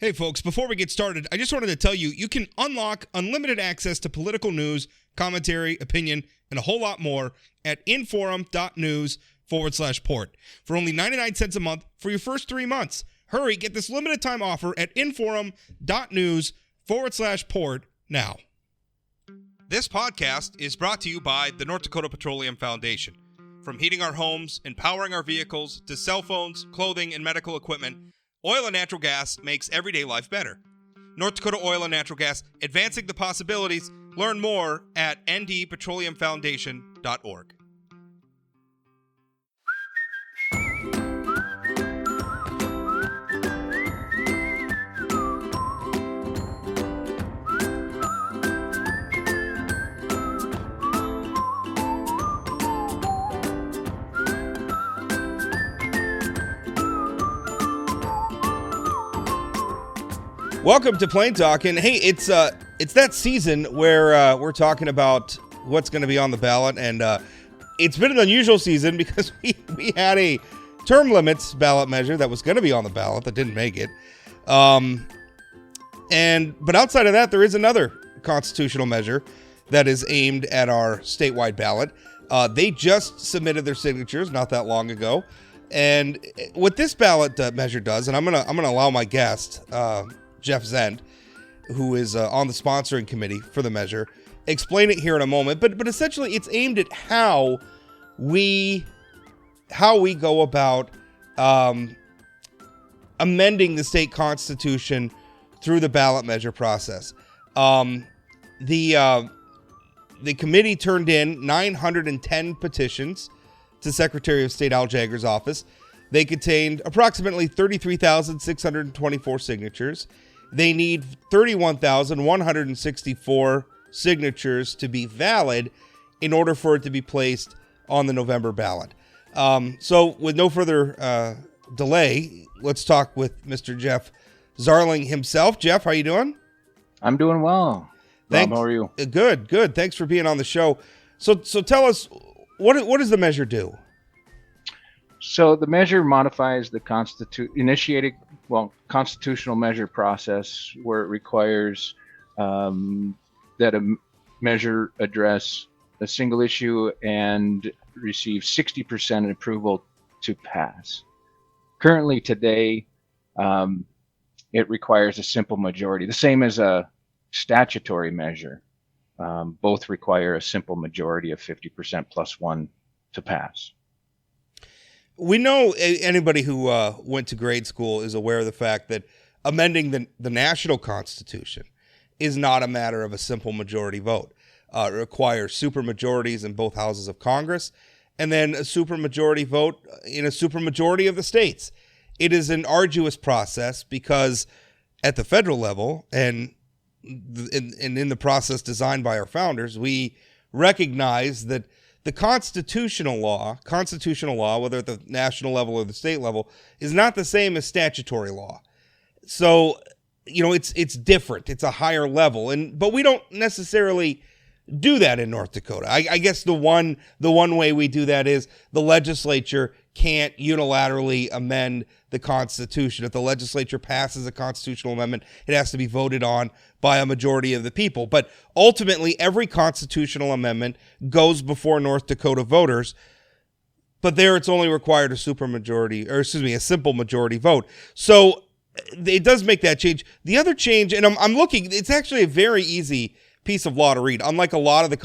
Hey folks, before we get started, I just wanted to tell you, you can unlock unlimited access to political news, commentary, opinion, and a whole lot more at inforum.news/port for only 99 cents a month for your first 3 months. Hurry, get this limited time offer at inforum.news/port now. This podcast is brought to you by the North Dakota Petroleum Foundation. From heating our homes, empowering our vehicles, to cell phones, clothing, and medical equipment, oil and natural gas makes everyday life better. North Dakota Oil and Natural Gas, advancing the possibilities. Learn more at ndpetroleumfoundation.org. Welcome to Plain Talk, and hey, it's that season where we're talking about what's going to be on the ballot, and it's been an unusual season because we had a term limits ballot measure that was going to be on the ballot that didn't make it, but outside of that, there is another constitutional measure that is aimed at our statewide ballot. They just submitted their signatures not that long ago, and what this ballot measure does, and I'm gonna allow my guest, Jeff Zent, who is on the sponsoring committee for the measure, explain it here in a moment. But essentially, it's aimed at how we go about amending the state constitution through the ballot measure process. The committee turned in 910 petitions to Secretary of State Al Jaeger's office. They contained approximately 33,624 signatures. They need 31,164 signatures to be valid in order for it to be placed on the November ballot. So with no further delay, let's talk with Mr. Jeff Zarling himself. Jeff, how you doing? I'm doing well. Thanks. Rob, how are you? Good. Thanks for being on the show. So tell us, what does the measure do? So the measure modifies the constitutional measure process, where it requires that a measure address a single issue and receive 60% approval to pass. Currently today, it requires a simple majority, the same as a statutory measure. Both require a simple majority of 50% plus one to pass. We know anybody who went to grade school is aware of the fact that amending the national constitution is not a matter of a simple majority vote. It requires supermajorities in both houses of Congress and then a supermajority vote in a supermajority of the states. It is an arduous process because at the federal level and in the process designed by our founders, we recognize that the constitutional law, whether at the national level or the state level, is not the same as statutory law. So, it's different. It's a higher level, but we don't necessarily do that in North Dakota. I guess the one way we do that is the legislature can't unilaterally amend the Constitution. If the legislature passes a constitutional amendment, it has to be voted on by a majority of the people. But ultimately, every constitutional amendment goes before North Dakota voters. But there, it's only required a simple majority vote. So it does make that change. The other change, and I'm looking, it's actually a very easy piece of law to read, unlike a lot of the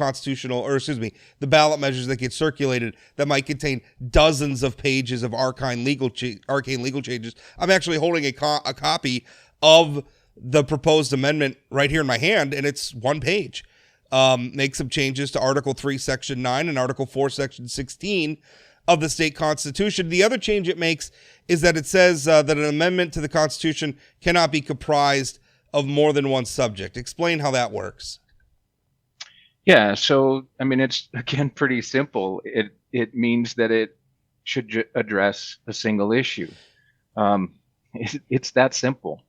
ballot measures that get circulated that might contain dozens of pages of arcane legal changes. I'm actually holding a copy of the proposed amendment right here in my hand, and it's one page. Make some changes to Article 3, Section 9 and Article 4, Section 16 of the state constitution. The other change it makes is that it says that an amendment to the Constitution cannot be comprised of more than one subject. Explain how that works. Yeah, so it's again pretty simple. It means that it should address a single issue. It's that simple.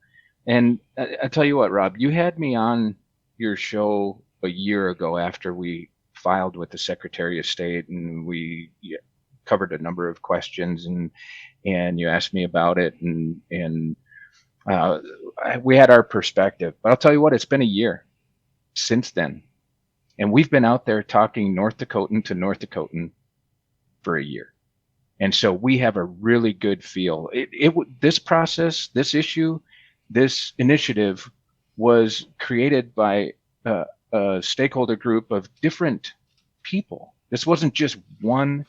And I tell you what, Rob, you had me on your show a year ago after we filed with the Secretary of State, and we covered a number of questions, and you asked me about it, and Uh, we had our perspective, but I'll tell you what, it's been a year since then. And we've been out there talking North Dakotan to North Dakotan for a year. And so we have a really good feel. This process, this issue, this initiative was created by a stakeholder group of different people. This wasn't just one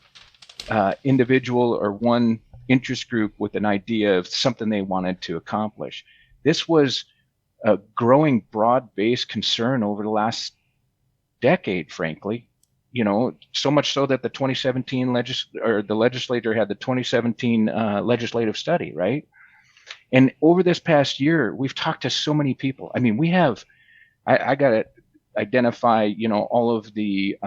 individual or one interest group with an idea of something they wanted to accomplish. This was a growing broad-based concern over the last decade, frankly. You know, so much so that the 2017 the legislature had the 2017 legislative study, right? And over this past year, we've talked to so many people. I mean, I got to identify, you know, all of the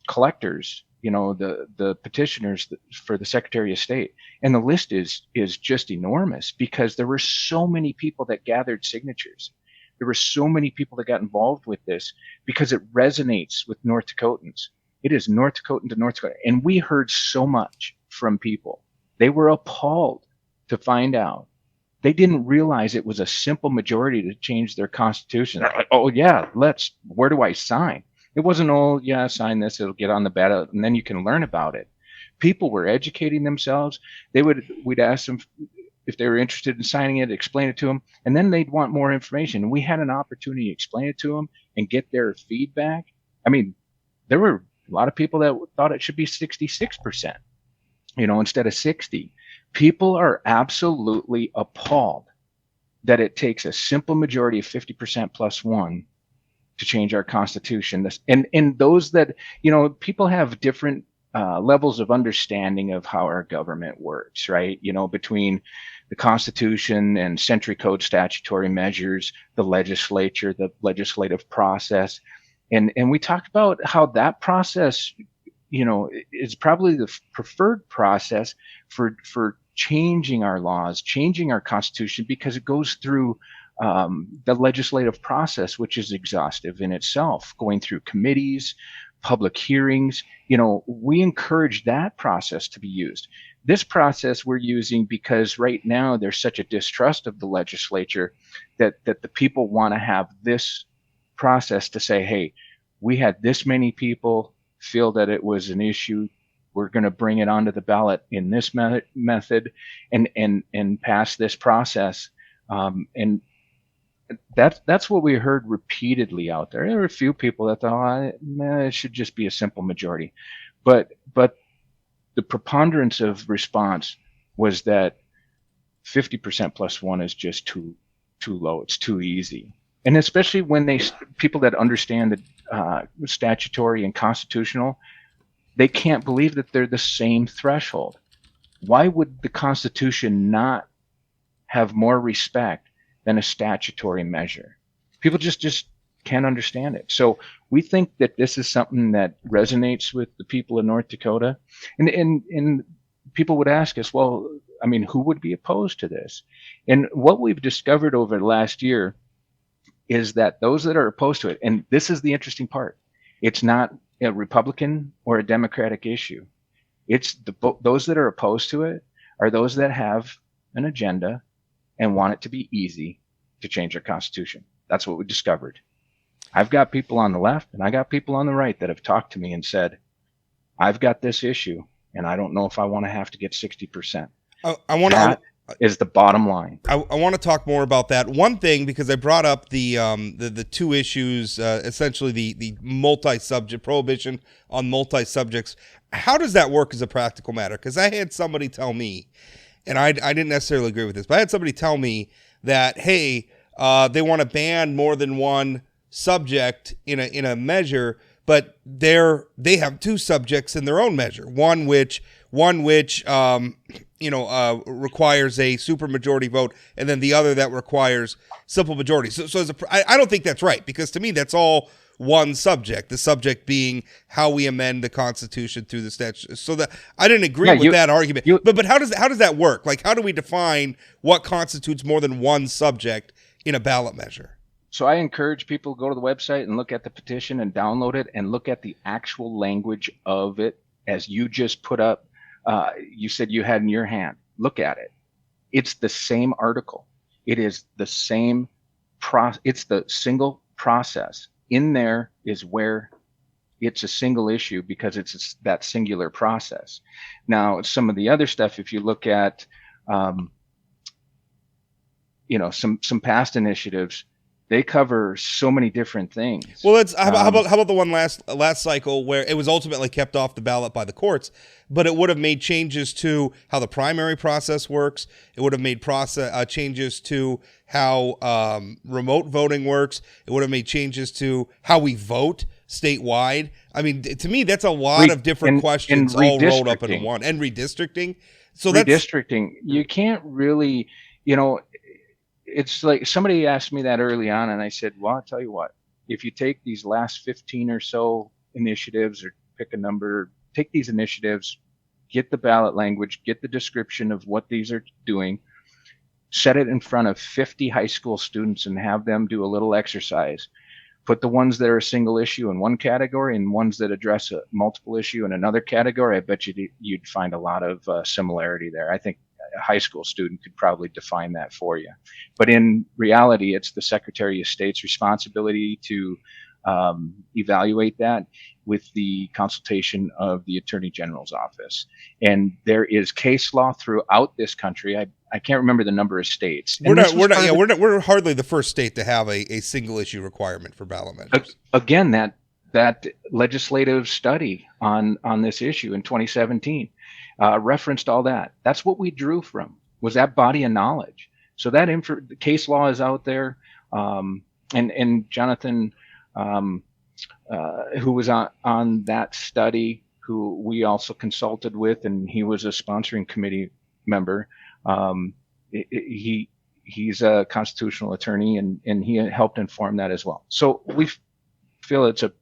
collectors, you know, the petitioners for the Secretary of State, and the list is just enormous because there were so many people that gathered signatures. There were so many people that got involved with this because it resonates with North Dakotans. It is North Dakotan to North Dakota. And we heard so much from people. They were appalled to find out. They didn't realize it was a simple majority to change their constitution. They're like, oh, yeah, where do I sign? It wasn't, oh, yeah, sign this, it'll get on the ballot, and then you can learn about it. People were educating themselves. We'd ask them if they were interested in signing it, explain it to them, and then they'd want more information. And we had an opportunity to explain it to them and get their feedback. I mean, there were a lot of people that thought it should be 66%, you know, instead of 60. People are absolutely appalled that it takes a simple majority of 50% plus one to change our constitution. And those that, you know, people have different levels of understanding of how our government works, right? You know, between the Constitution and Century Code statutory measures, the legislature, the legislative process. And we talked about how that process, you know, is probably the preferred process for changing our laws, changing our Constitution, because it goes through the legislative process, which is exhaustive in itself, going through committees, public hearings. You know, we encourage that process to be used. This process we're using because right now there's such a distrust of the legislature that the people want to have this process to say, hey, we had this many people feel that it was an issue. We're going to bring it onto the ballot in this method and pass this process. And that's what we heard repeatedly out there. There were a few people that thought, it should just be a simple majority. But the preponderance of response was that 50% plus one is just too low. It's too easy. And especially when people that understand the statutory and constitutional, they can't believe that they're the same threshold. Why would the Constitution not have more respect than a statutory measure? People just can't understand it. So we think that this is something that resonates with the people of North Dakota. And people would ask us, well, I mean, who would be opposed to this? And what we've discovered over the last year is that those that are opposed to it, and this is the interesting part, it's not a Republican or a Democratic issue. It's those that are opposed to it are those that have an agenda and want it to be easy to change our Constitution. That's what we discovered. I've got people on the left and I got people on the right that have talked to me and said, I've got this issue and I don't know if I want to have to get 60%. That is the bottom line. I want to talk more about that. One thing, because I brought up the two issues, essentially the multi-subject prohibition on multi-subjects. How does that work as a practical matter? Because I had somebody tell me, and I didn't necessarily agree with this, but I had somebody tell me that, hey, they want to ban more than one subject in a measure, but they have two subjects in their own measure. One which requires a supermajority vote, and then the other that requires simple majority. So I don't think that's right, because to me that's all one subject. The subject being how we amend the Constitution through the statute. So that I didn't agree with that argument. But how does that work? Like, how do we define what constitutes more than one subject in a ballot measure? So I encourage people to go to the website and look at the petition and download it and look at the actual language of it, as you just put up. You said you had in your hand. Look at it. It's the same article. It is the same it's the single process. In there is where it's a single issue because it's that singular process. Now, some of the other stuff, if you look at, some past initiatives, they cover so many different things. Well, how about the one last cycle where it was ultimately kept off the ballot by the courts, but it would have made changes to how the primary process works. It would have made changes to how remote voting works. It would have made changes to how we vote statewide. I mean, to me, that's a lot of different questions all rolled up into one. And redistricting. So redistricting, you can't really, it's like somebody asked me that early on, and I said, well, I'll tell you what, if you take these last 15 or so initiatives, or pick a number, take these initiatives, get the ballot language, get the description of what these are doing, set it in front of 50 high school students and have them do a little exercise. Put the ones that are a single issue in one category and ones that address a multiple issue in another category. I bet you'd find a lot of similarity there. I think a high school student could probably define that for you. But in reality, it's the Secretary of State's responsibility to evaluate that with the consultation of the Attorney General's office. And there is case law throughout this country. I can't remember the number of states. We're hardly the first state to have a single issue requirement for ballot measures. Again, that legislative study on this issue in 2017 referenced all that. That's what we drew from, was that body of knowledge. So that case law is out there. And Jonathan, who was on that study, who we also consulted with, and he was a sponsoring committee member. He's a constitutional attorney, and he helped inform that as well. So we feel it's a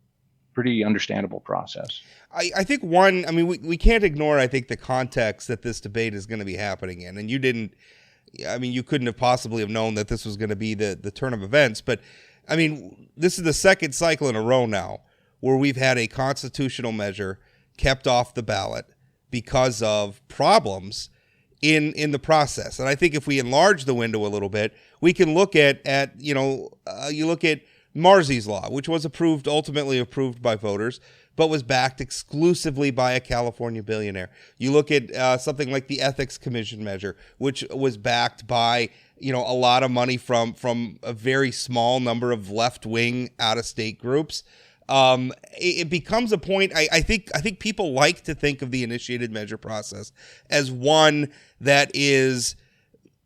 pretty understandable process. I think we can't ignore, I think, the context that this debate is going to be happening in. And you couldn't have possibly have known that this was going to be the turn of events. But, I mean, this is the second cycle in a row now where we've had a constitutional measure kept off the ballot because of problems in the process. And I think if we enlarge the window a little bit, we can look at you look at Marzy's Law, which was ultimately approved by voters, but was backed exclusively by a California billionaire. You look at something like the Ethics Commission measure, which was backed by a lot of money from a very small number of left-wing out-of-state groups. It becomes a point. I think people like to think of the initiated measure process as one that is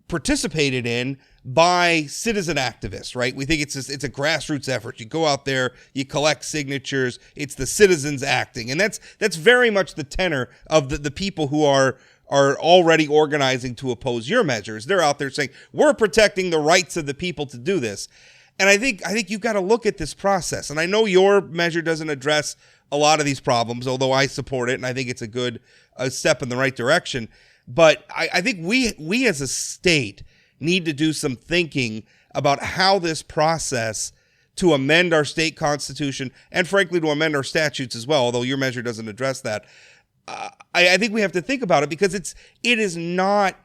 participated in by citizen activists, right? We think it's a grassroots effort. You go out there, you collect signatures. It's the citizens acting, and that's very much the tenor of the people who are already organizing to oppose your measures. They're out there saying, we're protecting the rights of the people to do this. And I think you've got to look at this process. And I know your measure doesn't address a lot of these problems, although I support it, and I think it's a step in the right direction. But I think we as a state need to do some thinking about how this process to amend our state constitution, and frankly to amend our statutes as well, although your measure doesn't address that. I think we have to think about it because it is not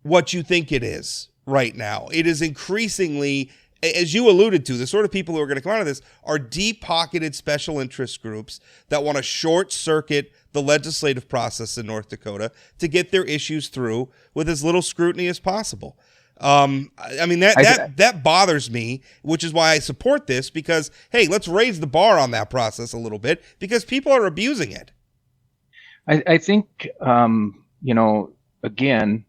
what you think it is right now. It is increasingly, as you alluded to, the sort of people who are going to come out of this are deep-pocketed special interest groups that want to short-circuit the legislative process in North Dakota to get their issues through with as little scrutiny as possible. That bothers me, which is why I support this, because, hey, let's raise the bar on that process a little bit because people are abusing it. I think, again,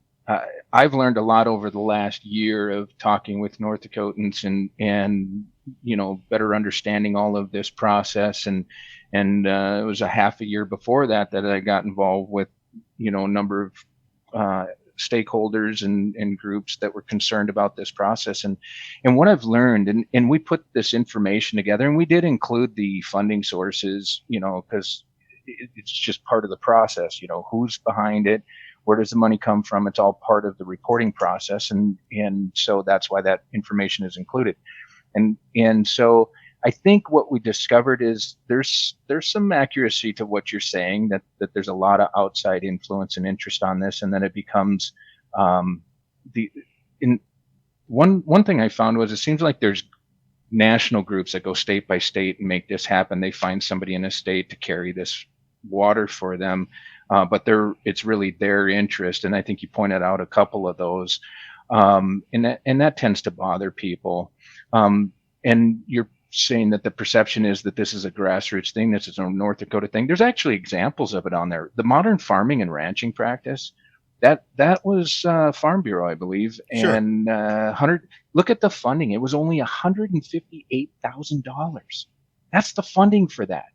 I've learned a lot over the last year of talking with North Dakotans and better understanding all of this process. And it was a half a year before that I got involved with, a number of stakeholders and groups that were concerned about this process. And what I've learned, and we put this information together, and we did include the funding sources, because it's just part of the process, who's behind it, where does the money come from? It's all part of the reporting process. And so that's why that information is included. And so I think what we discovered is there's some accuracy to what you're saying, that there's a lot of outside influence and interest on this, and then it becomes one thing I found was it seems like there's national groups that go state by state and make this happen. They find somebody in a state to carry this water for them, but it's really their interest. And I think you pointed out a couple of those, and that tends to bother people. And you're saying that the perception is that this is a grassroots thing, this is a North Dakota thing. There's actually examples of it on there. The modern farming and ranching practice, that was Farm Bureau, I believe, Sure. and look at the funding. It was only $158,000. That's the funding for that.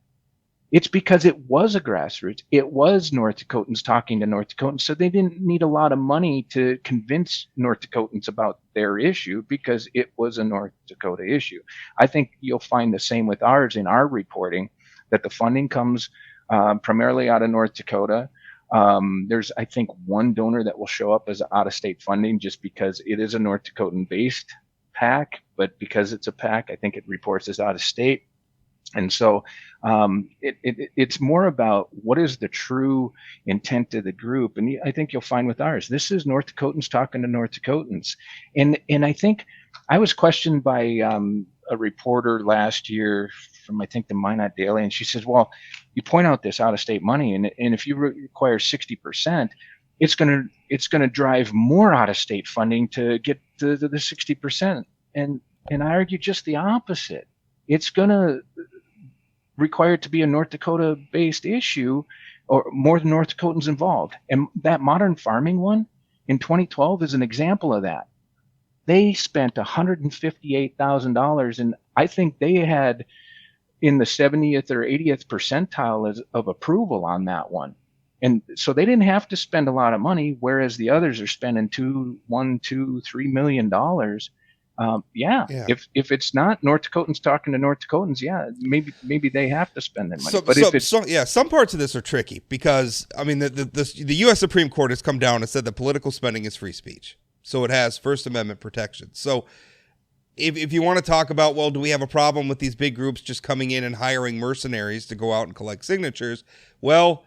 It's because it was a grassroots. It was North Dakotans talking to North Dakotans, so they didn't need a lot of money to convince North Dakotans about their issue because it was a North Dakota issue. I think you'll find the same with ours in our reporting, that the funding comes primarily out of North Dakota. There's, I think, one donor that will show up as out-of-state funding just because it is a North Dakotan-based PAC, but because it's a PAC, I think it reports as out-of-state. And so it's more about what is the true intent of the group. And I think you'll find with ours, this is North Dakotans talking to North Dakotans. And I think I was questioned by a reporter last year from, I think, the Minot Daily, and she says, well, you point out this out-of-state money, and if you require 60%, it's going to drive more out-of-state funding to get to the 60%. And I argue just the opposite. It's going to require it to be a North Dakota-based issue, or more than North Dakotans involved. And that modern farming one in 2012 is an example of that. They spent $158,000, and I think they had in the 70th or 80th percentile of approval on that one. And so they didn't have to spend a lot of money, whereas the others are spending $1, $2, $3 million. Yeah. If it's not North Dakotans talking to North Dakotans, yeah, maybe they have to spend that money. Some parts of this are tricky because, I mean, the U.S. Supreme Court has come down and said that political spending is free speech. So it has First Amendment protection. So if you want to talk about, well, do we have a problem with these big groups just coming in and hiring mercenaries to go out and collect signatures? Well,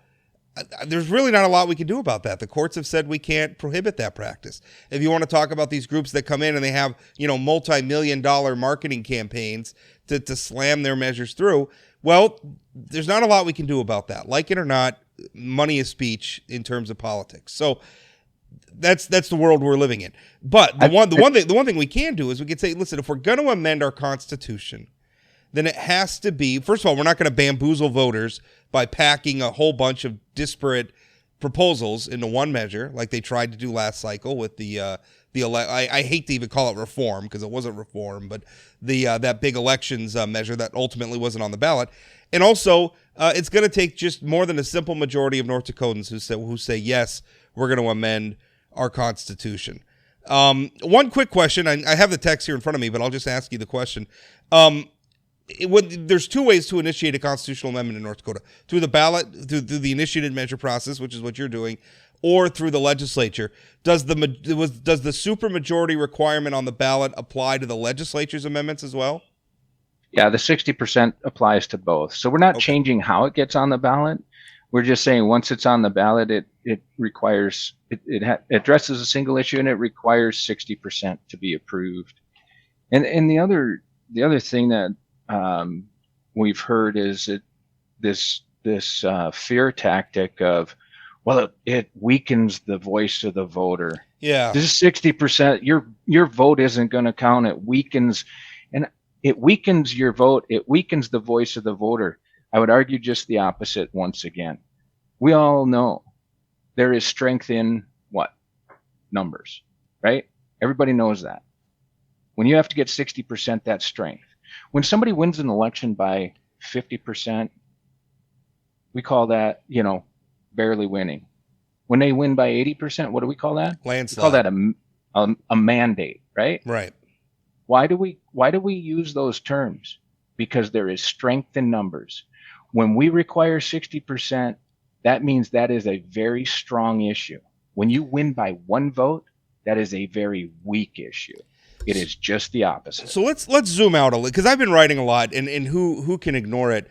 there's really not a lot we can do about that. The courts have said we can't prohibit that practice. If you want to talk about these groups that come in and they have, multi-million-dollar marketing campaigns to slam their measures through, well, there's not a lot we can do about that. Like it or not, money is speech in terms of politics. So that's the world we're living in. But the one thing we can do is we can say, listen, if we're going to amend our Constitution, then it has to be, first of all, we're not going to bamboozle voters by packing a whole bunch of disparate proposals into one measure, like they tried to do last cycle with I hate to even call it reform because it wasn't reform, but that big elections measure that ultimately wasn't on the ballot. And also, it's going to take just more than a simple majority of North Dakotans who say yes, we're going to amend our Constitution. One quick question. I have the text here in front of me, but I'll just ask you the question. There's two ways to initiate a constitutional amendment in North Dakota: through the ballot, through the initiated measure process, which is what you're doing, or through the legislature. Does the supermajority requirement on the ballot apply to the legislature's amendments as well? Yeah, the 60% applies to both. So we're not changing how it gets on the ballot. We're just saying once it's on the ballot, it requires it addresses a single issue and it requires 60% to be approved. And the other thing that we've heard is that this fear tactic of, well, it weakens the voice of the voter. Yeah, this is 60%. Your vote isn't going to count. It weakens your vote. It weakens the voice of the voter. I would argue just the opposite once again. We all know there is strength in what? Numbers, right? Everybody knows that. When you have to get 60%, that's strength. When somebody wins an election by 50%, we call that, barely winning. When they win by 80%, what do we call that? Landslide. We call that a mandate, right? Right. Why do we use those terms? Because there is strength in numbers. When we require 60%, that means that is a very strong issue. When you win by one vote, that is a very weak issue. It is just the opposite. So let's zoom out a little, because I've been writing a lot, and who can ignore it?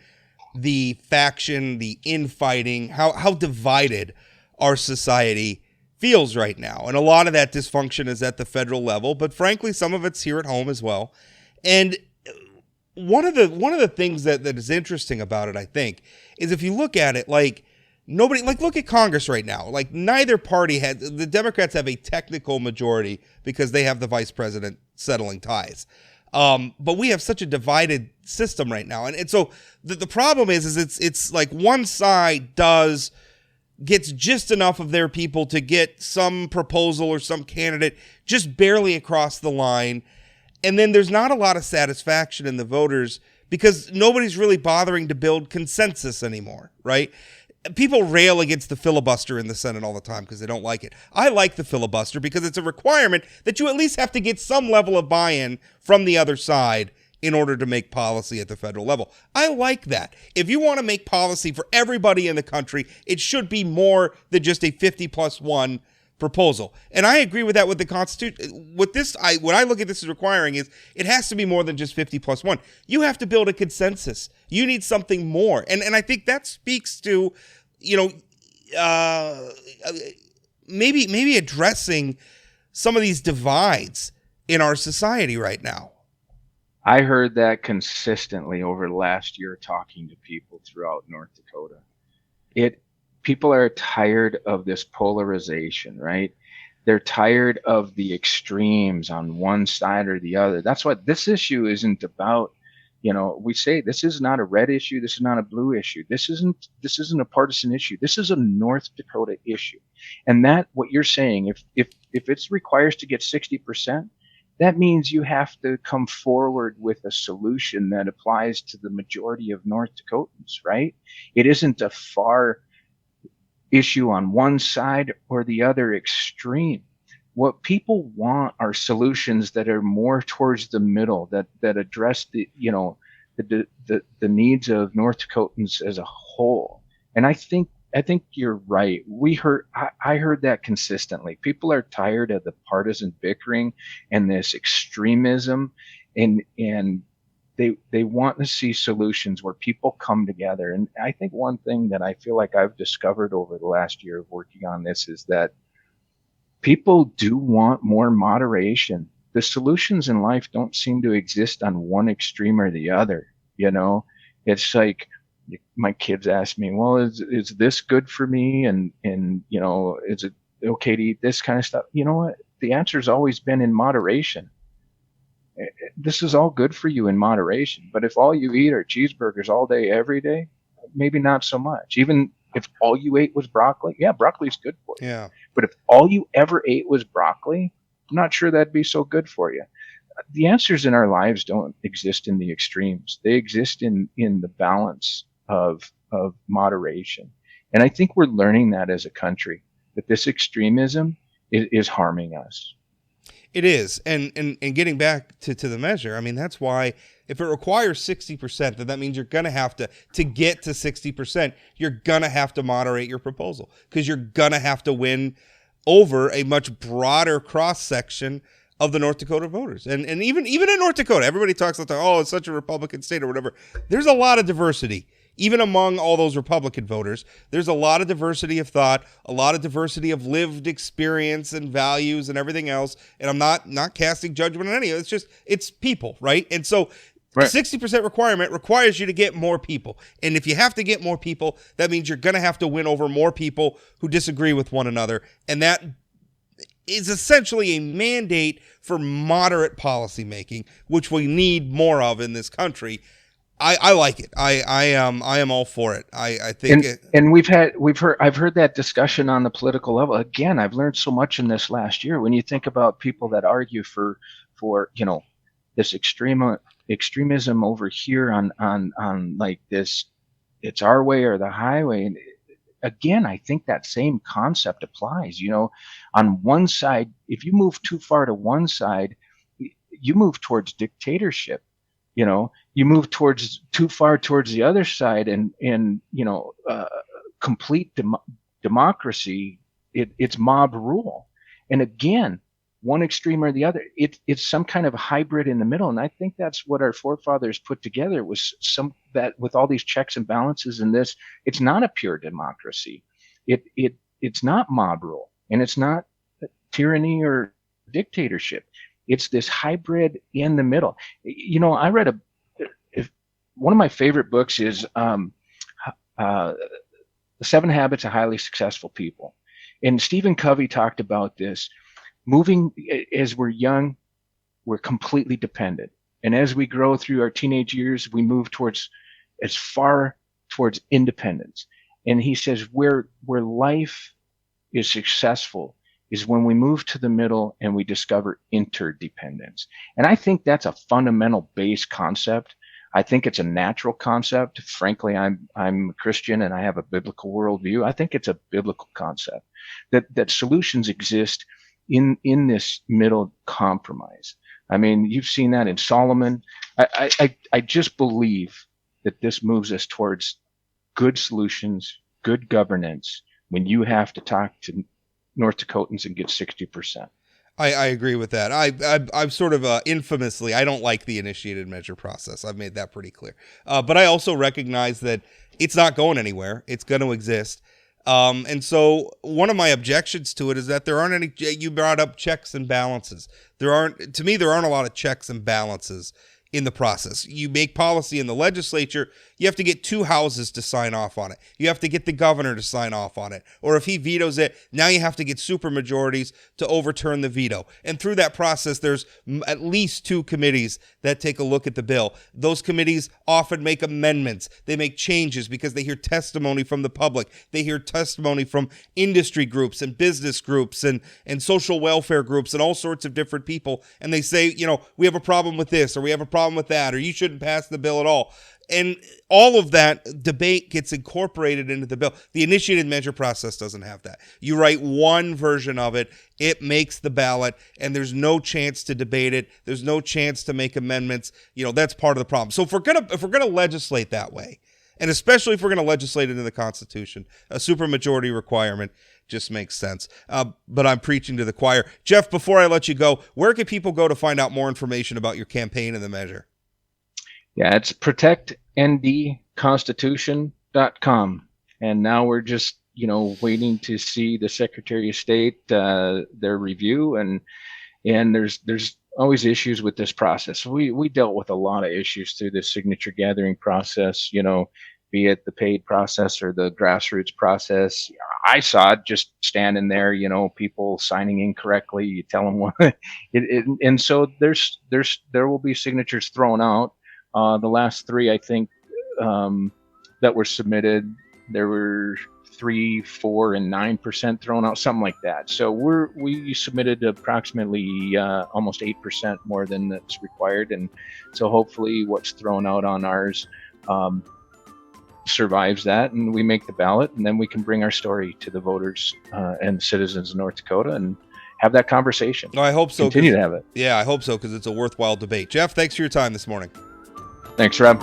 The faction, the infighting, how divided our society feels right now. And a lot of that dysfunction is at the federal level, but frankly, some of it's here at home as well. And one of the things that is interesting about it, I think, is if you look at it, like nobody, like look at Congress right now. Like neither party the Democrats have a technical majority because they have the vice president settling ties. But we have such a divided system right now. And so the problem is it's like one side gets just enough of their people to get some proposal or some candidate just barely across the line. And then there's not a lot of satisfaction in the voters because nobody's really bothering to build consensus anymore, right? People rail against the filibuster in the Senate all the time because they don't like it. I like the filibuster because it's a requirement that you at least have to get some level of buy-in from the other side in order to make policy at the federal level. I like that. If you want to make policy for everybody in the country, it should be more than just a 50+1 proposal. And I agree with that with the Constitution. With this, what I look at this as requiring is it has to be more than just 50+1. You have to build a consensus. You need something more. And I think that speaks to, maybe addressing some of these divides in our society right now. I heard that consistently over the last year talking to people throughout North Dakota. People are tired of this polarization, right? They're tired of the extremes on one side or the other. That's what this issue isn't about. We say this is not a red issue. This is not a blue issue. This isn't a partisan issue. This is a North Dakota issue. And that what you're saying, if it requires to get 60%, that means you have to come forward with a solution that applies to the majority of North Dakotans, right? It isn't a far issue on one side or the other extreme. What people want are solutions that are more towards the middle, that address the needs of North Dakotans as a whole. And I think you're right. I heard that consistently. People are tired of the partisan bickering and this extremism, and they want to see solutions where people come together. And I think one thing that I feel like I've discovered over the last year of working on this is that people do want more moderation. The solutions in life don't seem to exist on one extreme or the other. It's like, my kids ask me, well, is this good for me? And is it okay to eat this kind of stuff? You know what? The answer has always been in moderation. This is all good for you in moderation. But if all you eat are cheeseburgers all day, every day, maybe not so much. Even if all you ate was broccoli, yeah, broccoli's good for you. Yeah. But if all you ever ate was broccoli, I'm not sure that'd be so good for you. The answers in our lives don't exist in the extremes. They exist in the balance of moderation. And I think we're learning that as a country, that this extremism is harming us. It is. And getting back to the measure, I mean, that's why if it requires 60%, then that means you're going to have to get to 60%, you're going to have to moderate your proposal because you're going to have to win over a much broader cross-section of the North Dakota voters. And even in North Dakota, everybody talks about, it's such a Republican state or whatever. There's a lot of diversity. Even among all those Republican voters, there's a lot of diversity of thought, a lot of diversity of lived experience and values and everything else. And I'm not casting judgment on any of it. It's people, right? And so right. 60% requirement requires you to get more people. And if you have to get more people, that means you're going to have to win over more people who disagree with one another. And that is essentially a mandate for moderate policymaking, which we need more of in this country. I like it. I am all for it. I think and I've heard that discussion on the political level. Again, I've learned so much in this last year. When you think about people that argue for this extremism over here on like this, it's our way or the highway. And again, I think that same concept applies. On one side, if you move too far to one side, you move towards dictatorship. You move too far towards the other side, and complete democracy. It's mob rule. And again, one extreme or the other. It's some kind of hybrid in the middle. And I think that's what our forefathers put together, was that with all these checks and balances in this, it's not a pure democracy. It's not mob rule. and it's not tyranny or dictatorship. It's this hybrid in the middle. I read one of my favorite books is The 7 Habits of Highly Successful People. And Stephen Covey talked about this. Moving, as we're young, we're completely dependent. And as we grow through our teenage years, we move towards independence. And he says where life is successful is when we move to the middle and we discover interdependence. And I think that's a fundamental base concept. I think it's a natural concept. Frankly, I'm a Christian and I have a biblical worldview. I think it's a biblical concept that solutions exist in this middle compromise. I mean, you've seen that in Solomon. I just believe that this moves us towards good solutions, good governance, when you have to talk to North Dakotans and get 60%. I agree with that. I'm sort of infamously, I don't like the initiated measure process. I've made that pretty clear. But I also recognize that it's not going anywhere. It's going to exist. And so one of my objections to it is that there aren't any, you brought up checks and balances. There aren't a lot of checks and balances in the process. You make policy in the legislature, you have to get 2 houses to sign off on it. You have to get the governor to sign off on it. Or if he vetoes it, now you have to get supermajorities to overturn the veto. And through that process, there's at least 2 committees that take a look at the bill. Those committees often make amendments. They make changes because they hear testimony from the public. They hear testimony from industry groups and business groups and social welfare groups and all sorts of different people. And they say, we have a problem with this, or we have a problem with that, or you shouldn't pass the bill at all. And all of that debate gets incorporated into the bill. The initiated measure process doesn't have that. You write one version of it, it makes the ballot, and there's no chance to debate it. There's no chance to make amendments. That's part of the problem. So if we're gonna legislate that way, and especially if we're gonna legislate it in the Constitution, a supermajority requirement just makes sense. But I'm preaching to the choir. Jeff, before I let you go, where can people go to find out more information about your campaign and the measure? Yeah, it's protectndconstitution.com. And now we're just, waiting to see the Secretary of State, their review. And there's always issues with this process. We dealt with a lot of issues through the signature gathering process, be it the paid process or the grassroots process. I saw it just standing there, people signing incorrectly. You tell them what, and so there will be signatures thrown out. The last 3, I think, that were submitted, there were 3, 4, and 9% thrown out, something like that. So we submitted approximately almost 8% more than that's required, and so hopefully what's thrown out on ours survives that, and we make the ballot, and then we can bring our story to the voters and citizens of North Dakota and have that conversation. I hope so. Continue to have it. Yeah, I hope so, because it's a worthwhile debate. Jeff, thanks for your time this morning. Thanks, Rob.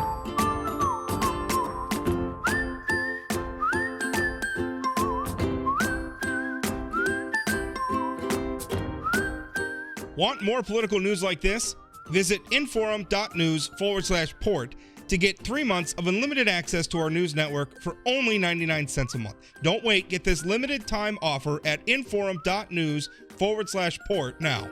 Want more political news like this? Visit inforum.news/port to get 3 months of unlimited access to our news network for only 99 cents a month. Don't wait. Get this limited time offer at inforum.news/port now.